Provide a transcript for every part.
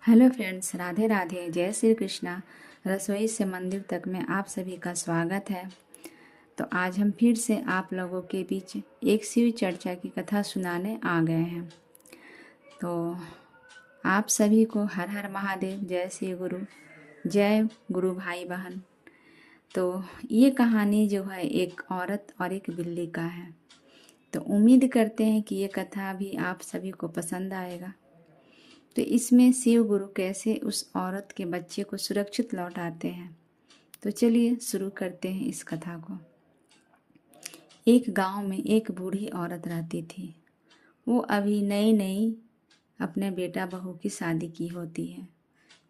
Hello friends, Radhe Radhe, जय श्री कृष्णा। रसोई से मंदिर तक में आप सभी का स्वागत है। तो आज हम फिर से आप लोगों के बीच एक शिव चर्चा की कथा सुनाने आ गए हैं। तो आप सभी को हर हर महादेव, जय श्री गुरु, जय गुरु भाई बहन। तो ये कहानी जो है एक औरत और एक बिल्ली का है। तो उम्मीद करते हैं कि ये कथा भी आप सभी को पसंद आएगा। तो इसमें शिव गुरु कैसे उस औरत के बच्चे को सुरक्षित लौटाते हैं। तो चलिए शुरू करते हैं इस कथा को। एक गांव में एक बूढ़ी औरत रहती थी। वो अभी नई नई अपने बेटा बहू की शादी की होती है।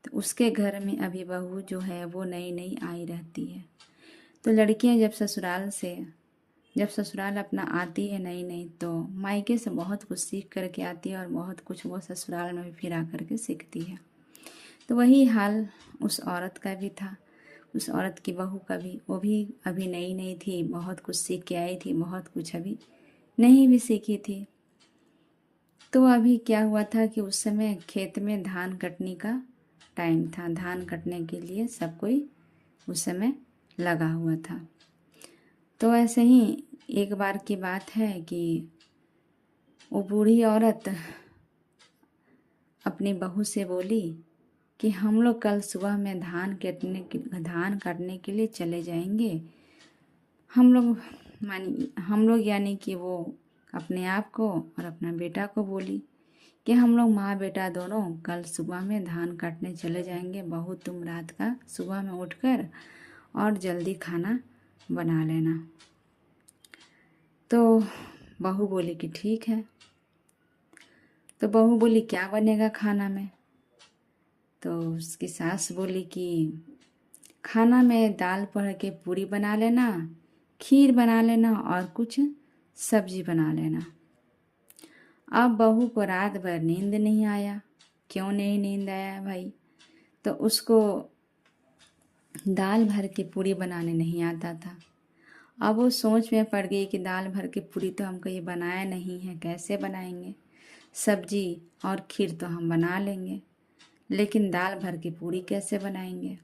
तो उसके घर में अभी बहू जो है वो नई नई आई रहती है। तो लड़कियां जब ससुराल अपना आती है नई नई, तो मायके से बहुत कुछ सीख करके आती है और बहुत कुछ वो ससुराल में भी फिर आ करके सीखती है। तो वही हाल उस औरत का भी था। उस औरत की बहू का भी, वो भी अभी नई नई थी, बहुत कुछ सीख के आई थी, बहुत कुछ अभी नहीं भी सीखी थी। तो अभी क्या हुआ था कि उस समय खेत में धान कटने का टाइम था। धान कटने के लिए सब कोई उस समय लगा हुआ था। तो ऐसे ही एक बार की बात है कि वो बूढ़ी औरत अपनी बहू से बोली कि हम लोग कल सुबह में धान काटने के लिए चले जाएंगे। हम लोग यानी कि वो अपने आप को और अपना बेटा को बोली कि हम लोग माँ बेटा दोनों कल सुबह में धान काटने चले जाएंगे। बहू तुम रात का सुबह में उठकर और जल्दी खाना बना लेना। तो बहू बोली कि ठीक है। तो बहू बोली क्या बनेगा खाना में? तो उसकी सास बोली कि खाना में दाल पढ़ के पूरी बना लेना, खीर बना लेना और कुछ सब्जी बना लेना। अब बहू को रात भर नींद नहीं आया। क्यों नहीं नींद आया भाई? तो उसको दाल भर के पूरी बनाने नहीं आता था। अब वो सोच में पड़ गई कि दाल भर के पूरी तो हम कहीं बनाया नहीं है, कैसे बनाएंगे? सब्जी और खीर तो हम बना लेंगे, लेकिन दाल भर की पूरी कैसे बनाएंगे?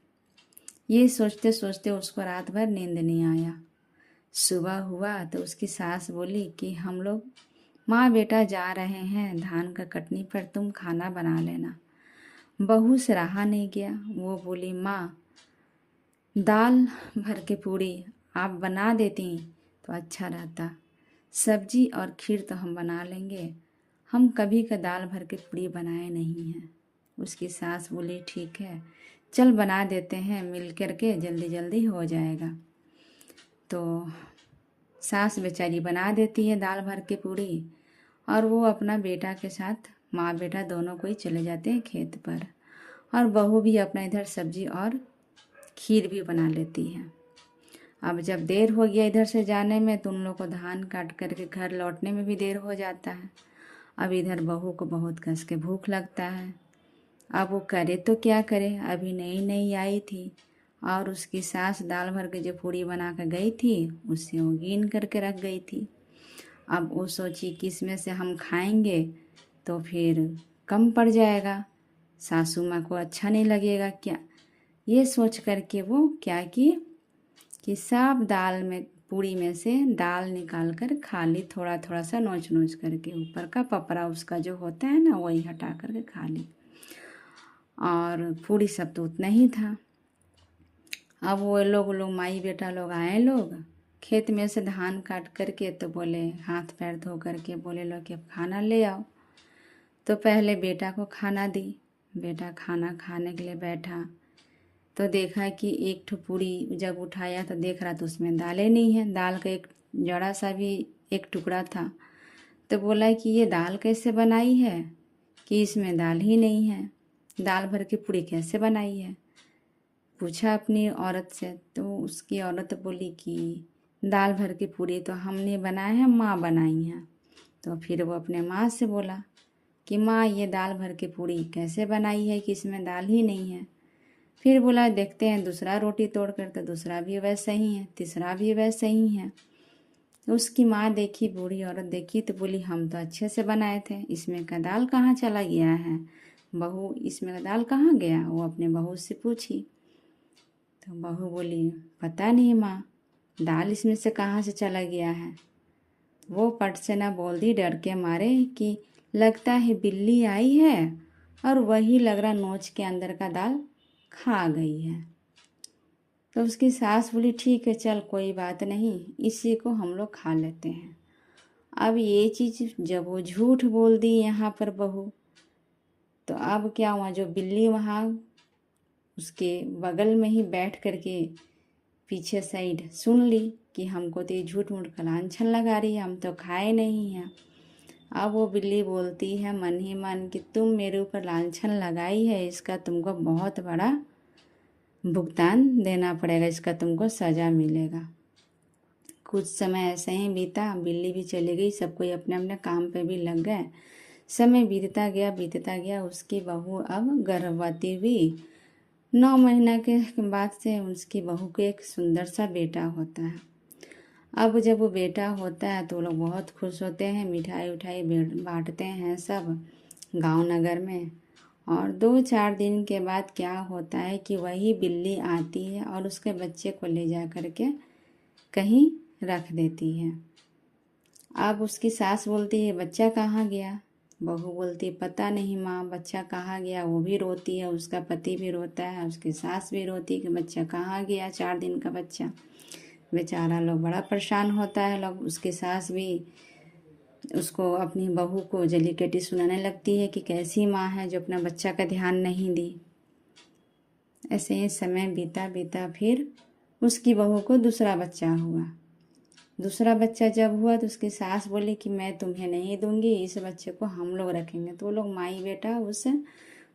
ये सोचते सोचते उसको रात भर नींद नहीं आया। सुबह हुआ तो उसकी सास बोली कि हम लोग माँ बेटा जा रहे हैं धान का कटनी पर, तुम खाना बना लेना। बहू से रहा नहीं गया। वो बोली माँ, दाल भर के पूरी आप बना देती तो अच्छा रहता। सब्जी और खीर तो हम बना लेंगे, हम कभी का दाल भर के पूरी बनाए नहीं हैं। उसकी सास बोली ठीक है, चल बना देते हैं, मिल कर के जल्दी जल्दी हो जाएगा। तो सास बेचारी बना देती है दाल भर के पूरी, और वो अपना बेटा के साथ माँ बेटा दोनों को ही चले जाते हैं खेत पर। और बहू भी अपना इधर सब्जी और खीर भी बना लेती है। अब जब देर हो गया इधर से जाने में, तो उन लोग को धान काट करके घर लौटने में भी देर हो जाता है। अब इधर बहू को बहुत कस के भूख लगता है। अब वो करे तो क्या करे, अभी नई नई आई थी और उसकी सास दाल भर के जो पूड़ी बना कर गई थी उससे वो गिन करके रख गई थी। अब वो सोची कि इसमें से हम खाएंगे तो फिर कम पड़ जाएगा, सासू माँ को अच्छा नहीं लगेगा क्या। ये सोच करके वो क्या कि सब दाल में पूड़ी में से दाल निकाल कर खा ली, थोड़ा थोड़ा सा नोच नोच करके। ऊपर का पपड़ा उसका जो होता है ना, वही हटा करके खा ली। और पूड़ी सब तो उतना ही था। अब वो लोग माई बेटा लोग आए, लोग खेत में से धान काट करके, तो बोले हाथ पैर धो करके बोले लो कि अब खाना ले आओ। तो पहले बेटा को खाना दी। बेटा खाना खाने के लिए बैठा तो देखा कि एक ठो पूड़ी जब उठाया तो देख रहा तो उसमें दालें नहीं है, दाल का एक जरा सा भी एक टुकड़ा था। तो बोला कि ये दाल कैसे बनाई है, कि इसमें दाल ही नहीं है, दाल भर के पूड़ी कैसे बनाई है? पूछा अपनी औरत से। तो उसकी औरत बोली कि दाल भर की पूड़ी तो हमने बनाए हैं, माँ बनाई हैं। तो फिर वो अपने माँ से बोला कि माँ ये दाल भर की पूड़ी कैसे बनाई है कि इसमें दाल ही नहीं है? फिर बोला देखते हैं दूसरा रोटी तोड़ कर, तो दूसरा भी वैसा ही है, तीसरा भी वैसा ही है। तो उसकी माँ देखी, बूढ़ी औरत देखी तो बोली हम तो अच्छे से बनाए थे, इसमें का दाल कहाँ चला गया है? बहू इसमें दाल कहाँ गया, वो अपने बहू से पूछी। तो बहू बोली पता नहीं माँ, दाल इसमें से कहाँ से चला गया है। वो पट से ना बोल दी डर के मारे कि लगता है बिल्ली आई है और वही लग रहा नोच के अंदर का दाल खा गई है। तो उसकी सास बोली ठीक है चल कोई बात नहीं, इसी को हम लोग खा लेते हैं। अब ये चीज़ जब वो झूठ बोल दी यहाँ पर बहू, तो अब क्या हुआ, जो बिल्ली वहाँ उसके बगल में ही बैठ करके पीछे साइड सुन ली कि हमको तो ये झूठ मूठ का लांछन लगा रही है, हम तो खाए नहीं हैं। अब वो बिल्ली बोलती है मन ही मन कि तुम मेरे ऊपर लांछन लगाई है, इसका तुमको बहुत बड़ा भुगतान देना पड़ेगा, इसका तुमको सज़ा मिलेगा। कुछ समय ऐसे ही बीता, बिल्ली भी चली गई, सब कोई अपने अपने काम पे भी लग गए। समय बीतता गया, उसकी बहू अब गर्भवती हुई। 9 महीना के बाद से उसकी बहू को एक सुंदर सा बेटा होता है। अब जब वो बेटा होता है तो वो लोग बहुत खुश होते हैं, मिठाई उठाई बांटते हैं सब गांव नगर में। और 2-4 दिन के बाद क्या होता है कि वही बिल्ली आती है और उसके बच्चे को ले जा करके कहीं रख देती है। अब उसकी सास बोलती है बच्चा कहाँ गया। बहू बोलती है पता नहीं माँ, बच्चा कहाँ गया। वो भी रोती है, उसका पति भी रोता है, उसकी सास भी रोती है कि बच्चा कहाँ गया, 4 दिन का बच्चा। बेचारा लोग बड़ा परेशान होता है लोग। उसकी सास भी उसको अपनी बहू को जली कटी सुनाने लगती है कि कैसी माँ है जो अपना बच्चा का ध्यान नहीं दी। ऐसे ही समय बीता फिर उसकी बहू को दूसरा बच्चा हुआ। दूसरा बच्चा जब हुआ तो उसकी सास बोली कि मैं तुम्हें नहीं दूंगी, इस बच्चे को हम लोग रखेंगे। तो वो लोग माई बेटा उस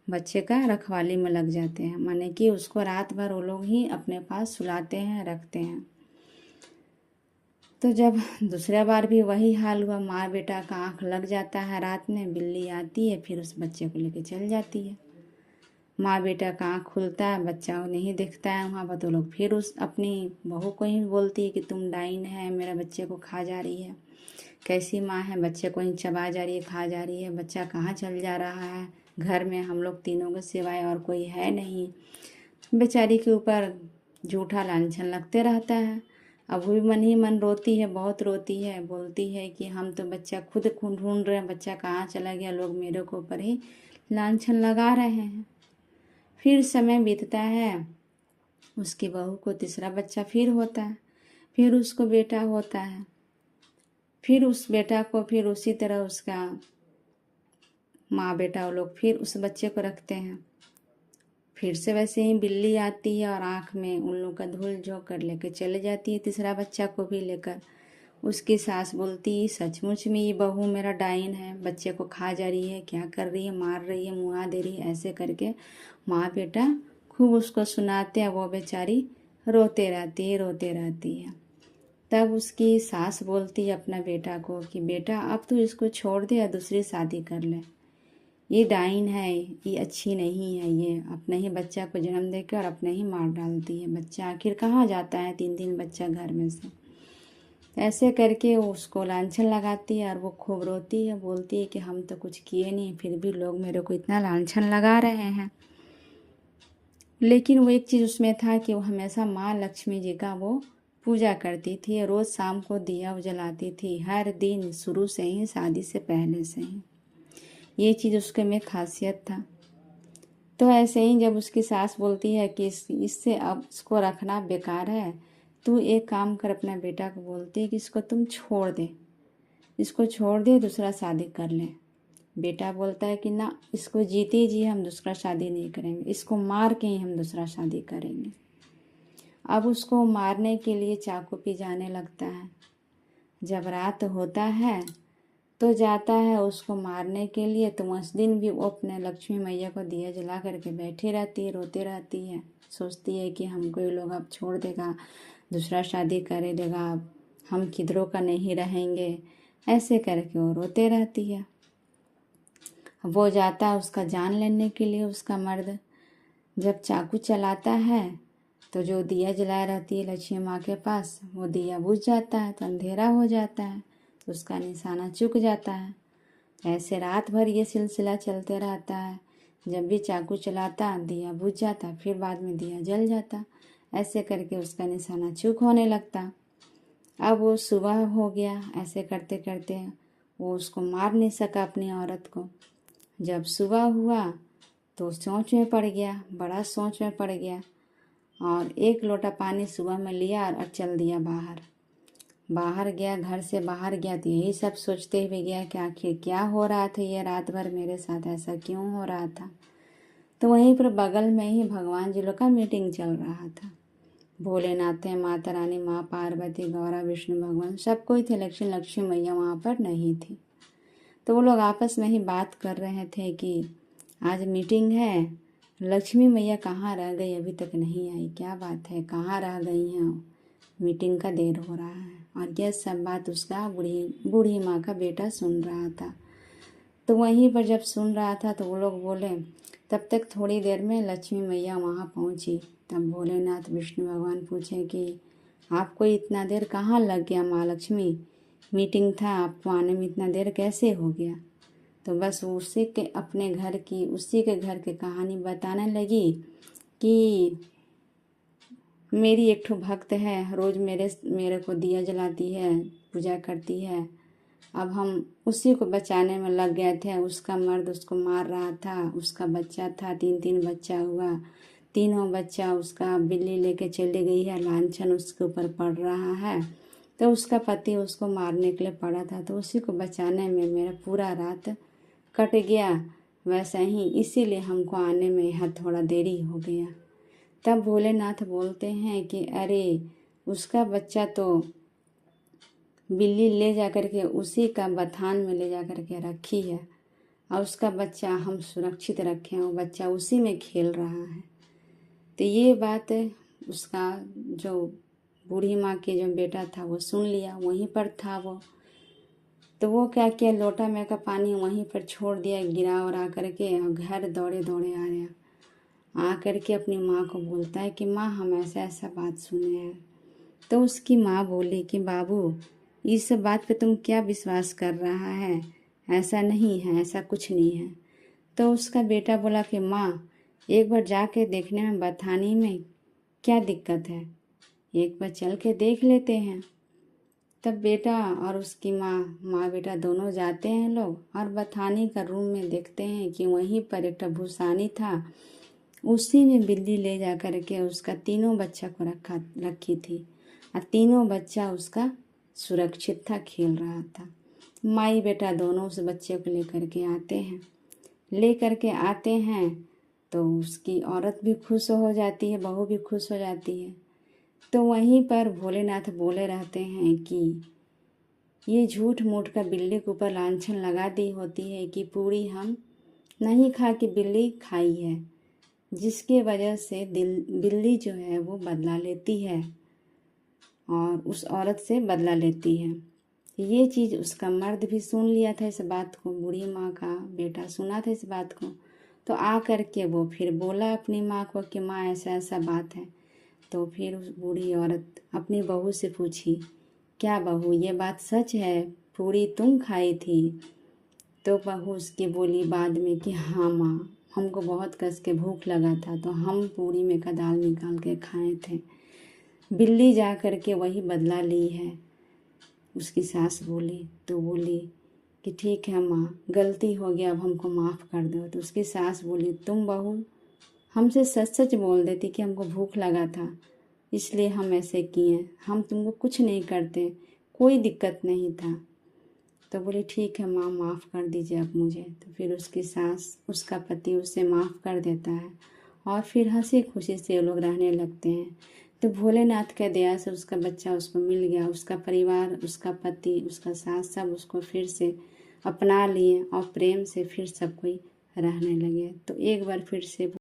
बच्चे का रखवाली में लग जाते हैं, माने कि उसको रात भर वो लोग ही अपने पास सुलाते हैं, रखते हैं। तो जब दूसरा बार भी वही हाल हुआ, माँ बेटा का आँख लग जाता है, रात में बिल्ली आती है फिर उस बच्चे को लेके चल जाती है। माँ बेटा का आँख खुलता है, बच्चा नहीं दिखता है वहाँ पर। तो लोग फिर उस अपनी बहू को ही बोलती है कि तुम डाइन है, मेरा बच्चे को खा जा रही है। कैसी माँ है, बच्चे को ही चबा जा रही है, खा जा रही है, बच्चा कहाँ चल जा रहा है। घर में हम लोग तीनों के सिवाय और कोई है नहीं। बेचारी के ऊपर झूठा लांछन लगते रहता है। अब वो भी मन ही मन रोती है, बहुत रोती है, बोलती है कि हम तो बच्चा खुद ढूंढ रहे हैं, बच्चा कहाँ चला गया, लोग मेरे को ऊपर ही लांछन लगा रहे हैं। फिर समय बीतता है, उसकी बहू को तीसरा बच्चा फिर होता है, फिर उसको बेटा होता है। फिर उस बेटा को फिर उसी तरह उसका माँ बेटा वो लोग फिर उस बच्चे को रखते हैं। फिर से वैसे ही बिल्ली आती है और आँख में उन लोग का धूल झोंक कर लेकर चले जाती है, तीसरा बच्चा को भी लेकर। उसकी सास बोलती सचमुच में ये बहू मेरा डाइन है, बच्चे को खा जा रही है, क्या कर रही है, मार रही है, मुआ दे रही है। ऐसे करके माँ बेटा खूब उसको सुनाते हैं, वो बेचारी रोते रहती है। तब उसकी सास बोलती है अपना बेटा को कि बेटा अब तू इसको छोड़ दे या दूसरी शादी कर ले, ये डाइन है, ये अच्छी नहीं है, ये अपने ही बच्चा को जन्म देकर और अपने ही मार डालती है। बच्चा आखिर कहाँ जाता है 3 बच्चा घर में से। ऐसे करके वो उसको लांछन लगाती है और वो खूब रोती है, बोलती है कि हम तो कुछ किए नहीं, फिर भी लोग मेरे को इतना लांछन लगा रहे हैं। लेकिन वो एक चीज़ उसमें था कि वो हमेशा माँ लक्ष्मी जी का वो पूजा करती थी, रोज़ शाम को दिया जलाती थी, हर दिन, शुरू से ही, शादी से पहले से ही। ये चीज़ उसके में खासियत था। तो ऐसे ही जब उसकी सास बोलती है कि इससे अब इसको रखना बेकार है, तू एक काम कर, अपना बेटा को बोलती है कि इसको तुम छोड़ दे, इसको छोड़ दे, दूसरा शादी कर ले। बेटा बोलता है कि ना, इसको जीते जी हम दूसरा शादी नहीं करेंगे, इसको मार के ही हम दूसरा शादी करेंगे। अब उसको मारने के लिए चाकू पे जाने लगता है। जब रात होता है तो जाता है उसको मारने के लिए। तो उस दिन भी वो अपने लक्ष्मी मैया को दिया जला करके बैठी रहती है, रोती रहती है, सोचती है कि हमको ये लोग अब छोड़ देगा, दूसरा शादी करे देगा, अब हम किधरों का नहीं रहेंगे। ऐसे करके वो रोते रहती है। वो जाता है उसका जान लेने के लिए, उसका मर्द जब चाकू चलाता है तो जो दिया जलाया रहती है लक्ष्मी माँ के पास, वो दिया बुझ जाता है, तो अंधेरा हो जाता है, तो उसका निशाना चूक जाता है। ऐसे रात भर ये सिलसिला चलते रहता है। जब भी चाकू चलाता दिया बुझ जाता, फिर बाद में दिया जल जाता। ऐसे करके उसका निशाना चूक होने लगता। अब वो सुबह हो गया, ऐसे करते करते वो उसको मार नहीं सका अपनी औरत को। जब सुबह हुआ तो सोच में पड़ गया, बड़ा सोच में पड़ गया, और 1 लोटा पानी सुबह में लिया और चल दिया बाहर गया। घर से बाहर गया तो यही सब सोचते हुए गया कि आखिर क्या हो रहा था, ये रात भर मेरे साथ ऐसा क्यों हो रहा था। तो वहीं पर बगल में ही भगवान जी लोग का मीटिंग चल रहा था। भोलेनाथ है, माता रानी, माँ पार्वती, गौरा, विष्णु भगवान सब कोई थे, लेकिन लक्ष्मी मैया वहाँ पर नहीं थी। तो वो लोग आपस में ही बात कर रहे थे कि आज मीटिंग है, लक्ष्मी मैया कहाँ रह गई, अभी तक नहीं आई, क्या बात है, कहाँ रह गई हैं, मीटिंग का देर हो रहा है। और यह सब बात उसका बूढ़ी माँ का बेटा सुन रहा था। तो वहीं पर जब सुन रहा था तो वो लोग बोले, तब तक थोड़ी देर में लक्ष्मी मैया वहाँ पहुँची। तब भोलेनाथ विष्णु भगवान पूछे कि आपको इतना देर कहाँ लग गया माँ लक्ष्मी, मीटिंग था, आपको आने में इतना देर कैसे हो गया। तो बस उसी के घर की कहानी बताने लगी कि मेरी एक ठो भक्त है, रोज़ मेरे को दिया जलाती है, पूजा करती है। अब हम उसी को बचाने में लग गए थे। उसका मर्द उसको मार रहा था, उसका बच्चा था, 3 बच्चा हुआ, तीनों बच्चा उसका बिल्ली लेके चली गई है, लांछन उसके ऊपर पड़ रहा है। तो उसका पति उसको मारने के लिए पड़ा था, तो उसी को बचाने में मेरा पूरा रात कट गया। वैसा ही इसीलिए हमको आने में यहाँ थोड़ा देरी हो गया। तब भोलेनाथ बोलते हैं कि अरे उसका बच्चा तो बिल्ली ले जा कर के उसी का बथान में ले जा कर के रखी है, और उसका बच्चा हम सुरक्षित रखे हैं, वो बच्चा उसी में खेल रहा है। तो ये बात उसका जो बूढ़ी माँ के जो बेटा था वो सुन लिया, वहीं पर था वो। तो वो क्या किया, लोटा में का पानी वहीं पर छोड़ दिया, गिरा और आकर के घर दौड़े दौड़े आ रहा, आकर के अपनी माँ को बोलता है कि माँ हम ऐसा ऐसा बात सुने हैं। तो उसकी माँ बोली कि बाबू इस बात पे तुम क्या विश्वास कर रहा है, ऐसा नहीं है, ऐसा कुछ नहीं है। तो उसका बेटा बोला कि माँ एक बार जाके देखने में बथानी में क्या दिक्कत है, एक बार चल के देख लेते हैं। तब बेटा और उसकी माँ बेटा दोनों जाते हैं लोग, और बथानी का रूम में देखते हैं कि वहीं पर एक भूसानी था, उसी में बिल्ली ले जा कर के उसका तीनों बच्चा को रखी थी, और तीनों बच्चा उसका सुरक्षित था, खेल रहा था। माई बेटा दोनों उस बच्चे को लेकर के आते हैं तो उसकी औरत भी खुश हो जाती है, बहू भी खुश हो जाती है। तो वहीं पर भोलेनाथ बोले रहते हैं कि ये झूठ मूठ का बिल्ली के ऊपर लांछन लगा दी होती है कि पूरी हम नहीं खा के बिल्ली खाई है, जिसके वजह से बिल्ली जो है वो बदला लेती है और उस औरत से बदला लेती है। ये चीज़ उसका मर्द भी सुन लिया था, इस बात को बूढ़ी माँ का बेटा सुना था इस बात को। तो आ कर के वो फिर बोला अपनी माँ को कि माँ ऐसा ऐसा बात है। तो फिर उस बूढ़ी औरत अपनी बहू से पूछी, क्या बहू ये बात सच है, पूरी तुम खाई थी। तो बहू उसकी बोली बाद में कि हाँ माँ, हमको बहुत कस के भूख लगा था तो हम पूरी में का दाल निकाल के खाए थे, बिल्ली जा कर के वही बदला ली है। उसकी सास बोली, तो बोली कि ठीक है माँ, गलती हो गया, अब हमको माफ़ कर दो। तो उसकी सास बोली, तुम बहू हमसे सच सच बोल देती कि हमको भूख लगा था इसलिए हम ऐसे किए, हम तुमको कुछ नहीं करते, कोई दिक्कत नहीं था। तो बोली ठीक है माँ, माफ़ कर दीजिए आप मुझे। तो फिर उसकी सास, उसका पति उसे माफ़ कर देता है, और फिर हंसी खुशी से वो लोग रहने लगते हैं। तो भोलेनाथ के दया से उसका बच्चा उसको मिल गया, उसका परिवार, उसका पति, उसका सास सब उसको फिर से अपना लिए और प्रेम से फिर सब कोई रहने लगे। तो एक बार फिर से